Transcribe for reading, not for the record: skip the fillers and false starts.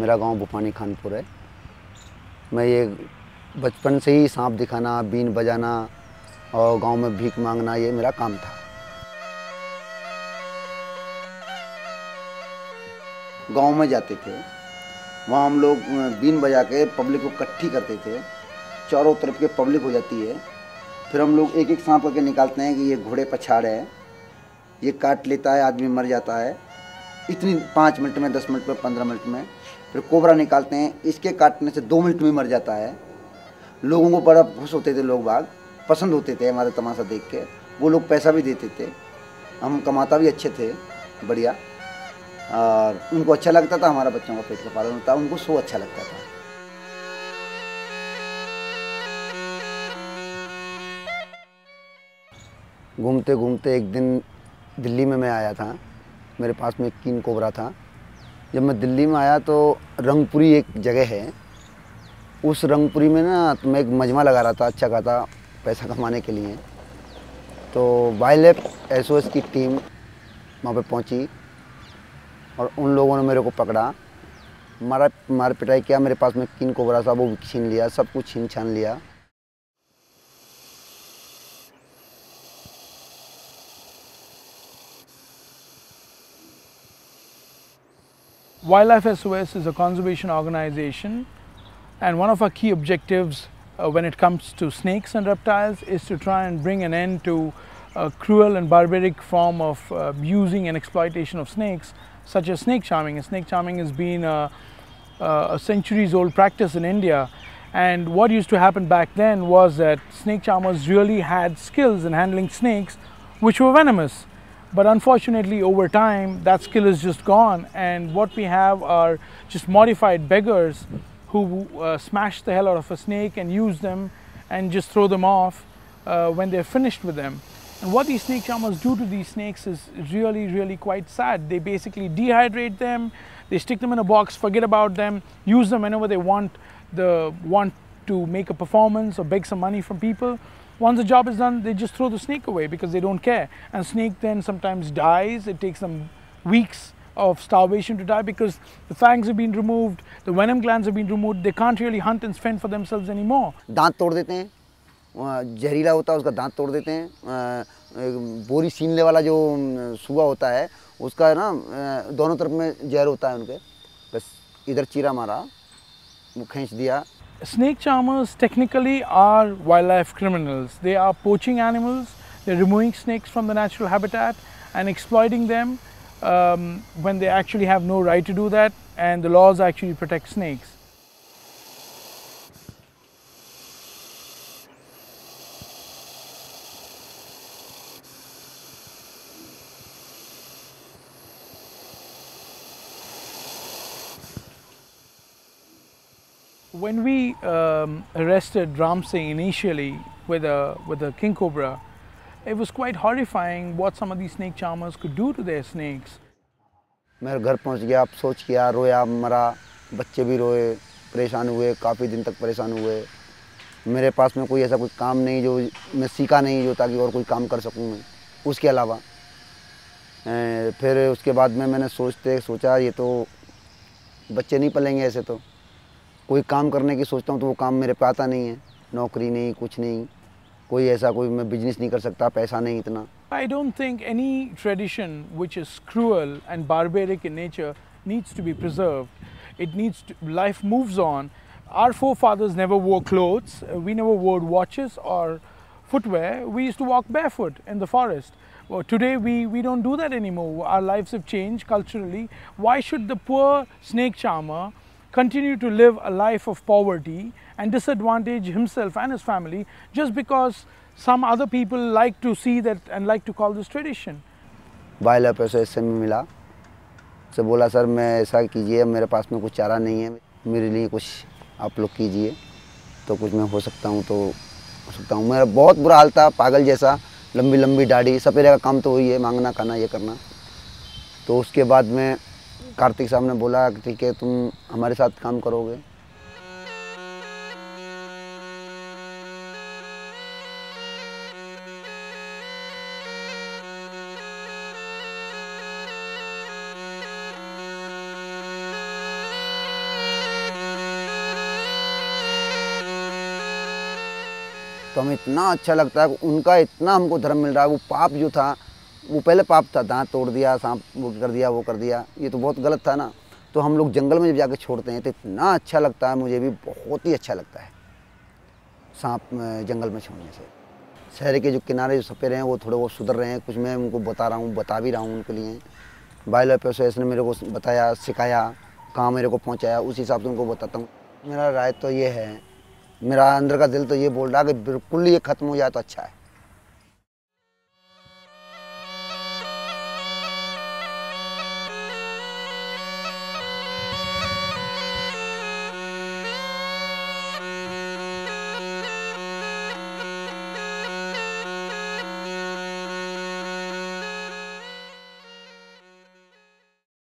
मेरा गांव भूपानी खानपुर है। मैं ये बचपन से ही सांप दिखाना, बीन बजाना और गांव में भीख मांगना ये मेरा काम था। गांव में जाते थे, वहाँ हम लोग बीन बजा के पब्लिक को इकट्ठी करते थे। चारों तरफ के पब्लिक हो जाती है, फिर हम लोग एक एक सांप करके निकालते हैं कि ये घोड़े पछाड़ है, ये काट लेता है, आदमी मर जाता है। इतनी 5 मिनट में, 10 मिनट में, 15 मिनट में। फिर कोबरा निकालते हैं, इसके काटने से 2 मिनट में मर जाता है। लोगों को बड़ा खुश होते थे, लोग बाग पसंद होते थे हमारे तमाशा देख के। वो लोग पैसा भी देते थे, हम कमाता भी अच्छे थे, बढ़िया। और उनको अच्छा लगता था, हमारा बच्चों का पेट का पालन होता, उनको सो अच्छा लगता था। घूमते घूमते एक दिन दिल्ली में मैं आया था। मेरे पास में एक किंग कोबरा था। जब मैं दिल्ली में आया तो रंगपुरी एक जगह है, उस रंगपुरी में ना तो मैं एक मजमा लगा रहा था अच्छा खासा पैसा कमाने के लिए। तो वाइल्ड लाइफ एसओएस की टीम वहाँ पे पहुँची और उन लोगों ने मेरे को पकड़ा, मार पिटाई किया। मेरे पास में किंग कोबरा था, वो छीन लिया, सब कुछ छीन छान लिया। Wildlife SOS is a conservation organization, and one of our key objectives when it comes to snakes and reptiles is to try and bring an end to a cruel and barbaric form of using and exploitation of snakes, such as snake charming. And snake charming has been a centuries old practice in India, and what used to happen back then was that snake charmers really had skills in handling snakes which were venomous. But unfortunately, over time, that skill is just gone, and what we have are just modified beggars who smash the hell out of a snake and use them and just throw them off when they're finished with them. And what these snake charmers do to these snakes is really quite sad. They basically dehydrate them, they stick them in a box, forget about them, use them whenever they want to make a performance or beg some money from people. Once the job is done, they just throw the snake away because they don't care. And snake then sometimes dies. It takes them weeks of starvation to die because the fangs have been removed, the venom glands have been removed. They can't really hunt and fend for themselves anymore. दांत तोड़ देते हैं, जहरीला होता है उसका दांत तोड़ देते हैं। बोरी सीनने वाला जो सुआ होता है उसका ना दोनों तरफ में जहर होता है उनके, बस इधर चीरा मारा, वो खींच दिया। Snake charmers technically are wildlife criminals. They are poaching animals, they're removing snakes from the natural habitat and exploiting them when they actually have no right to do that, and the laws actually protect snakes. When we arrested Ram Singh initially with a king cobra, it was quite horrifying what some of these snake charmers could do to their snakes. मैं घर पहुंच गया, अफसोस किया, रोया, मरा, बच्चे भी रोए, परेशान हुए, काफ़ी दिन तक परेशान हुए। मेरे पास में कोई ऐसा कोई काम नहीं जो मैं सीखा नहीं जो ताकि और कोई काम कर सकूं मैं उसके अलावा। फिर उसके बाद में मैंने सोचा ये तो बच्चे नहीं पलेंगे ऐसे, तो कोई काम करने की सोचता हूँ तो वो काम मेरे पे आता नहीं है, नौकरी नहीं, कुछ नहीं, कोई ऐसा कोई मैं बिजनेस नहीं कर सकता, पैसा नहीं इतना। I don't think any tradition which is cruel and barbaric in nature needs to be preserved. Life moves on. Our forefathers never wore clothes, we never wore watches or footwear. We used to walk barefoot in the forest. Well, today we don't do that anymore. Our lives have changed culturally. Why should the poor snake charmer continue to live a life of poverty and disadvantage himself and his family just because some other people like to see that and like to call this tradition? Wild life SOS से मिला, से बोला sir मैं ऐसा कीजिए, मेरे पास में कुछ चारा नहीं है, मेरे लिए कुछ आप लोग कीजिए तो कुछ मैं हो सकता हूँ तो हो सकता हूँ। मेरा बहुत बुरा हाल था, पागल जैसा, लंबी लंबी दाढ़ी, सपेरे का काम तो वही है, मांगना खाना ये करना। तो उसके बाद में कार्तिक साहब ने बोला कि ठीक है तुम हमारे साथ काम करोगे। तो हमें इतना अच्छा लगता है कि उनका इतना हमको धर्म मिल रहा है। वो पाप जो था, वो पहले पाप था, दांत तोड़ दिया, सांप वो कर दिया, वो कर दिया, ये तो बहुत गलत था ना। तो हम लोग जंगल में जब जाके छोड़ते हैं तो इतना अच्छा लगता है, मुझे भी बहुत ही अच्छा लगता है सांप जंगल में छोड़ने से। शहर के जो किनारे जो सपेरे हैं वो थोड़े बहुत सुधर रहे हैं, कुछ मैं उनको बता रहा हूँ, बता भी रहा हूँ उनके लिए। वाइल्ड लाइफ एसोसिएशन ने मेरे को बताया, सिखाया, कहाँ मेरे को पहुँचाया, उस हिसाब से उनको बताता हूँ। मेरा राय तो ये है, मेरा अंदर का दिल तो ये बोल रहा है कि बिल्कुल ये ख़त्म हो जाए तो अच्छा है।